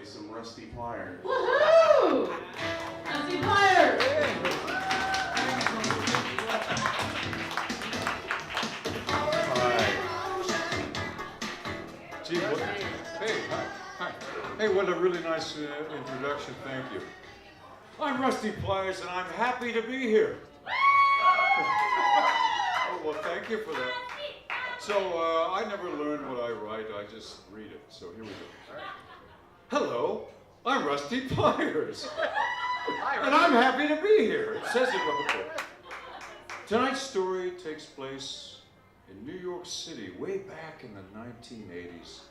play some Rusty Pliers. Woohoo! Rusty Pliers! Gee, what, hey, hi. Hey, what a really nice introduction, thank you. I'm Rusty Pliers and I'm happy to be here. Oh, well, thank you for that. So, I never learn what I write, I just read it. So here we go. Hello, I'm Rusty Pliers. And I'm happy to be here. It says it right there. Tonight's story takes place in New York City, way back in the 1980s.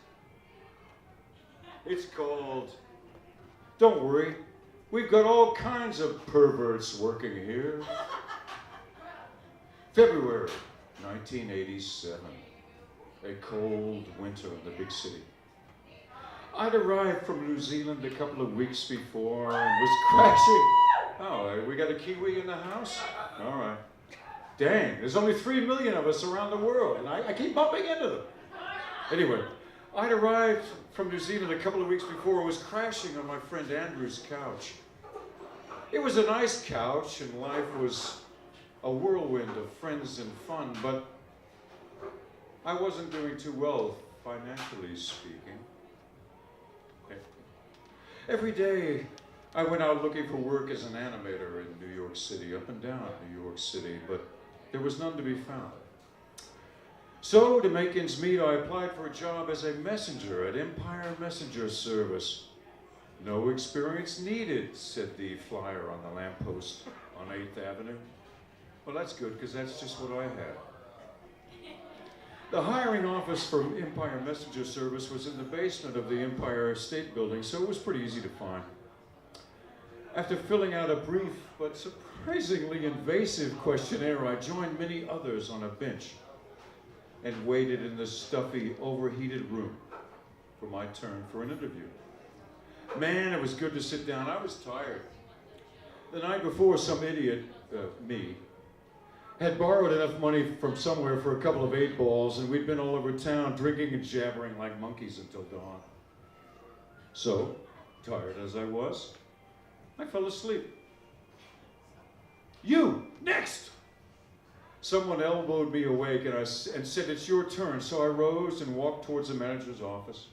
It's called, don't worry, we've got all kinds of perverts working here. February 1987, a cold winter in the big city. I'd arrived from New Zealand a couple of weeks before and was crashing. Oh, we got a Kiwi in the house? All right. Dang, there's only 3 million of us around the world, and I keep bumping into them. Anyway, I'd arrived from New Zealand a couple of weeks before and was crashing on my friend Andrew's couch. It was a nice couch, and life was a whirlwind of friends and fun, but I wasn't doing too well, financially speaking. Every day, I went out looking for work as an animator in New York City, up and down New York City, but there was none to be found. So, to make ends meet, I applied for a job as a messenger at Empire Messenger Service. No experience needed, said the flyer on the lamppost on 8th Avenue. Well, that's good, because that's just what I had. The hiring office for Empire Messenger Service was in the basement of the Empire State Building, so it was pretty easy to find. After filling out a brief but surprisingly invasive questionnaire, I joined many others on a bench and waited in the stuffy, overheated room for my turn for an interview. Man, it was good to sit down. I was tired. The night before, some idiot, me, had borrowed enough money from somewhere for a couple of 8 balls, and we'd been all over town drinking and jabbering like monkeys until dawn. So, tired as I was, I fell asleep. You, next! Someone elbowed me awake and said, it's your turn, so I rose and walked towards the manager's office.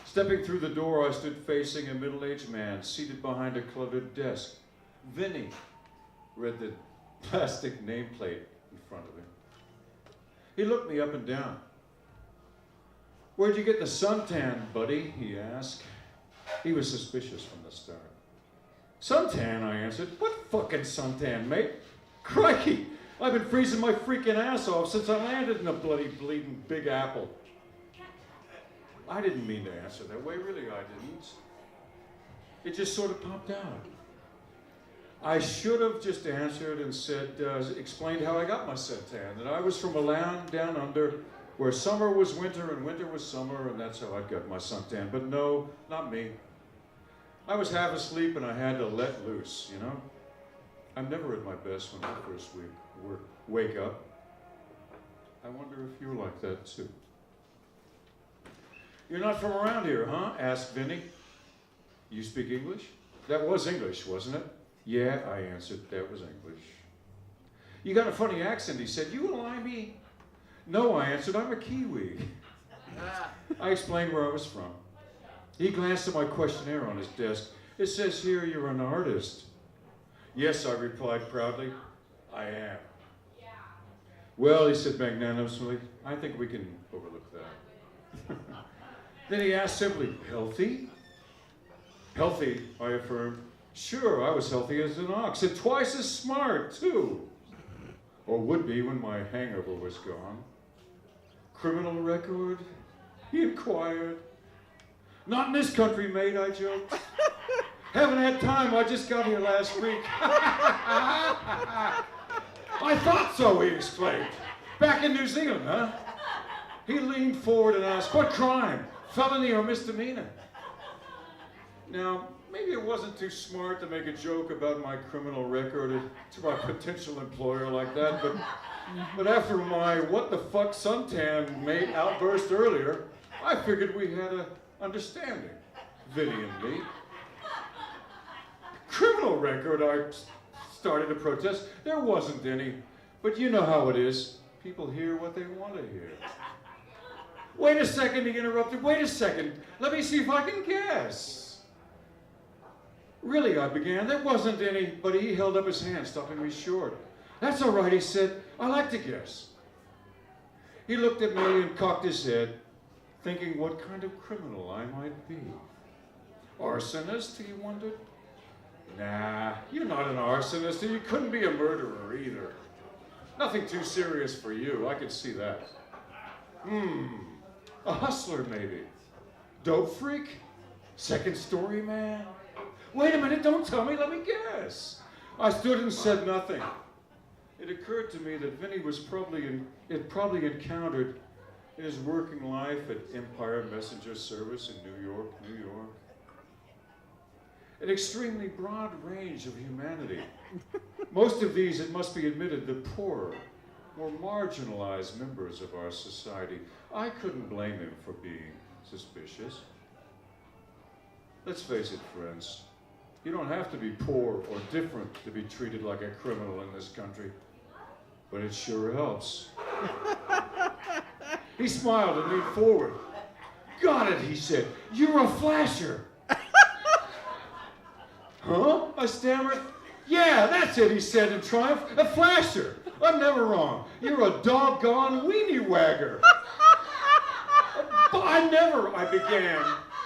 Stepping through the door, I stood facing a middle-aged man seated behind a cluttered desk. Vinny read the plastic nameplate in front of him. He looked me up and down. Where'd you get the suntan, buddy? He asked. He was suspicious from the start. Suntan, I answered. What fucking suntan, mate? Crikey, I've been freezing my freaking ass off since I landed in the bloody bleeding Big Apple. I didn't mean to answer that way, really I didn't. It just sort of popped out. I should have just answered and said, explained how I got my suntan, that I was from a land down under where summer was winter and winter was summer, and that's how I got my suntan. But no, not me. I was half asleep and I had to let loose, you know? I'm never at my best when I first wake up. I wonder if you're like that too. You're not from around here, huh? Asked Vinny. You speak English? That was English, wasn't it? Yeah, I answered, that was English. You got a funny accent, he said. You a Limey? No, I answered, I'm a Kiwi. I explained where I was from. He glanced at my questionnaire on his desk. It says here you're an artist. Yes, I replied proudly, I am. Well, he said magnanimously, I think we can overlook that. Then he asked simply, healthy? Healthy, I affirmed. Sure, I was healthy as an ox, and twice as smart, too. Or would be when my hangover was gone. Criminal record? He inquired. Not in this country, mate, I joked. Haven't had time, I just got here last week. I thought so, he exclaimed. Back in New Zealand, huh? He leaned forward and asked, what crime? Felony or misdemeanor? Now, maybe it wasn't too smart to make a joke about my criminal record to my potential employer like that, but after my what the fuck suntan mate outburst earlier, I figured we had an understanding. Vinny and me. Criminal record, I started to protest. There wasn't any. But you know how it is. People hear what they want to hear. Wait a second, he interrupted. Wait a second. Let me see if I can guess. Really, I began. There wasn't any, but he held up his hand, stopping me short. That's all right, he said. I like to guess. He looked at me and cocked his head, thinking what kind of criminal I might be. Arsonist, he wondered. Nah, you're not an arsonist, and you couldn't be a murderer either. Nothing too serious for you, I could see that. A hustler maybe. Dope freak? Second story man? Wait a minute, don't tell me, let me guess. I stood and said nothing. It occurred to me that Vinny was probably encountered in his working life at Empire Messenger Service in New York, an extremely broad range of humanity. Most of these, it must be admitted, the poorer, more marginalized members of our society. I couldn't blame him for being suspicious. Let's face it, friends. You don't have to be poor or different to be treated like a criminal in this country. But it sure helps. He smiled and leaned forward. Got it, he said. You're a flasher. Huh? I stammered. Yeah, that's it, he said in triumph. A flasher. I'm never wrong. You're a doggone weenie wagger. I began.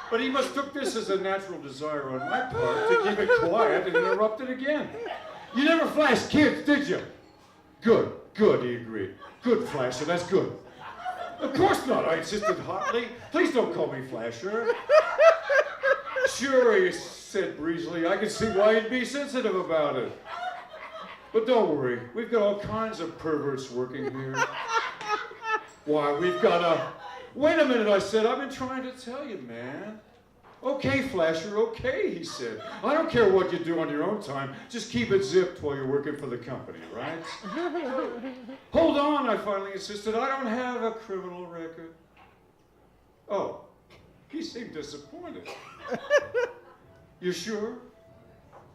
But he must took this as a natural desire on my part to keep it quiet and interrupted again. You never flashed kids, did you? Good, he agreed. Good, Flasher, that's good. Of course not, I insisted hotly. Please don't call me Flasher. Sure, he said breezily. I can see why you'd be sensitive about it. But don't worry, we've got all kinds of perverts working here. Why, we've got a... Wait a minute, I said. I've been trying to tell you, man. Okay, Flasher, okay, he said. I don't care what you do on your own time. Just keep it zipped while you're working for the company, right? Hold on, I finally insisted. I don't have a criminal record. Oh, he seemed disappointed. You sure?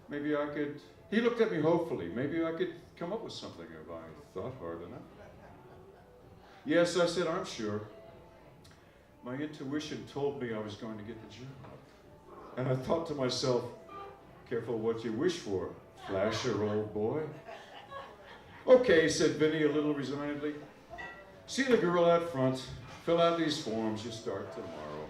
Maybe I could... He looked at me hopefully. Maybe I could come up with something if I thought hard enough. Yes, I said, I'm sure. My intuition told me I was going to get the job. And I thought to myself, careful what you wish for, Flasher, old boy. Okay, said Vinny a little resignedly. See the girl out front. Fill out these forms. You start tomorrow.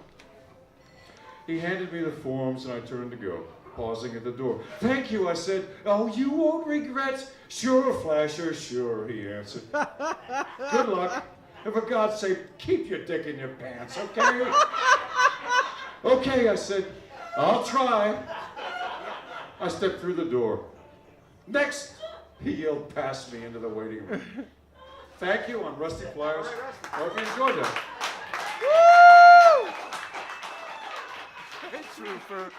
He handed me the forms and I turned to go, pausing at the door. Thank you, I said. Oh, you won't regret. Sure, Flasher, sure, he answered. Good luck. And for God's sake, keep your dick in your pants, okay? Okay, I said. I'll try. I stepped through the door. Next, he yelled past me into the waiting room. Thank you on Rusty Flyers. Hope you enjoyed that. Woo! Hey, Trooper.